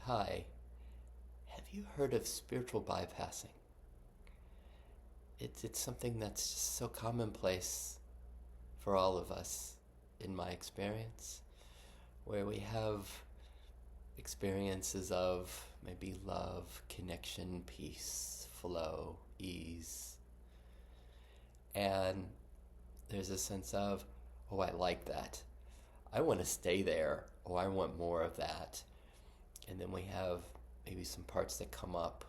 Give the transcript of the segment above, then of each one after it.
Hi, have you heard of spiritual bypassing? It's something that's just so commonplace for all of us, in my experience, where we have experiences of maybe love, connection, peace, flow, ease, and there's a sense of, oh, I like that. I want to stay there, or I want more of that. And then we have maybe some parts that come up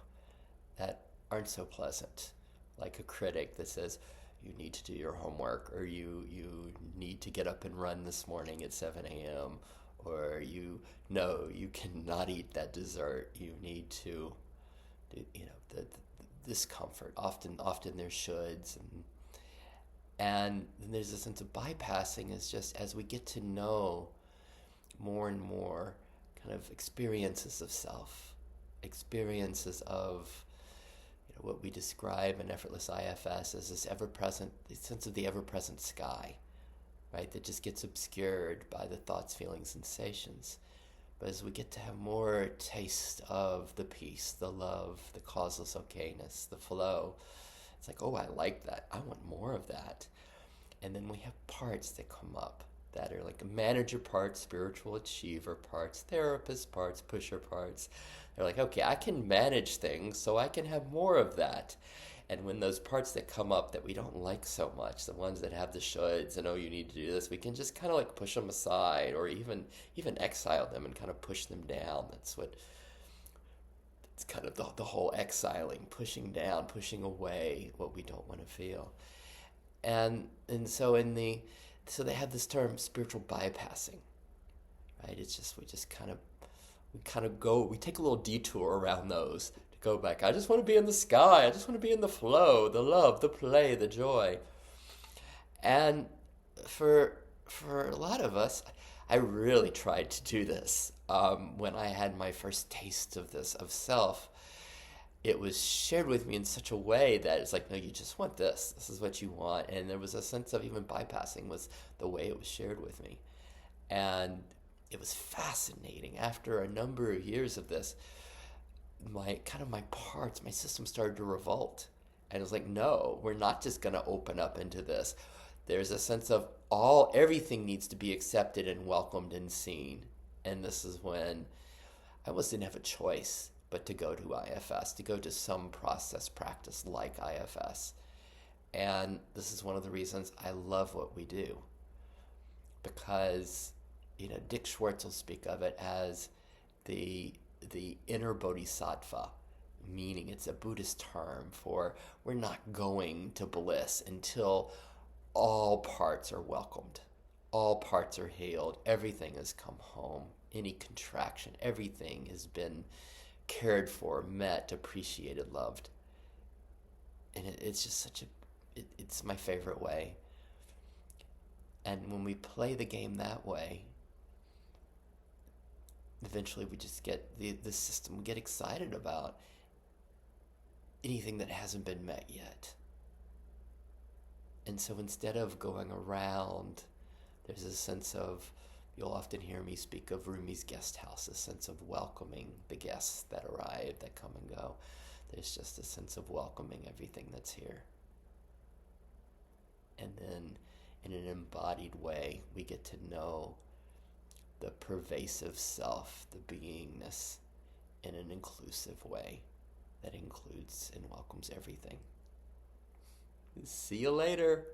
that aren't so pleasant, like a critic that says, you need to do your homework, or you need to get up and run this morning at 7 a.m., or you cannot eat that dessert. You need to, the discomfort. Often there's shoulds, and then there's a sense of bypassing is just as we get to know more and more kind of experiences of self, experiences of what we describe in Effortless IFS as this ever-present, the sense of the ever-present sky, right? That just gets obscured by the thoughts, feelings, sensations. But as we get to have more taste of the peace, the love, the causeless okayness, the flow, it's like, oh, I like that. I want more of that. And then we have parts that come up that are like manager parts, spiritual achiever parts, therapist parts, pusher parts. They're like, okay, I can manage things, so I can have more of that. And when those parts that come up that we don't like so much, the ones that have the shoulds and, oh, you need to do this, we can just kind of like push them aside, or even exile them and kind of push them down. It's kind of the whole exiling, pushing down, pushing away what we don't want to feel. And so they have this term spiritual bypassing, right? It's just we kind of go, we take a little detour around those to go back. I just want to be in the sky. I just want to be in the flow, the love, the play, the joy. And for a lot of us, I really tried to do this. When I had my first taste of this, of self, it was shared with me in such a way that it's like, no, you just want this. This is what you want. And there was a sense of even bypassing was the way it was shared with me. And it was fascinating. After a number of years of this, my parts, my system started to revolt. And it was like, no, we're not just going to open up into this. There's a sense of everything needs to be accepted and welcomed and seen. And this is when I almost didn't have a choice but to go to IFS, to go to some process practice like IFS. And this is one of the reasons I love what we do. Because, Dick Schwartz will speak of it as the inner bodhisattva, meaning it's a Buddhist term for we're not going to bliss until all parts are welcomed. All parts are healed. Everything has come home. Any contraction, everything has been cared for, met, appreciated, loved. And it's just it's my favorite way. And when we play the game that way, eventually we just get the system, we get excited about anything that hasn't been met yet. And so instead of going around, there's a sense of, you'll often hear me speak of Rumi's guest house, a sense of welcoming the guests that arrive, that come and go. There's just a sense of welcoming everything that's here. And then in an embodied way, we get to know the pervasive self, the beingness, in an inclusive way that includes and welcomes everything. See you later.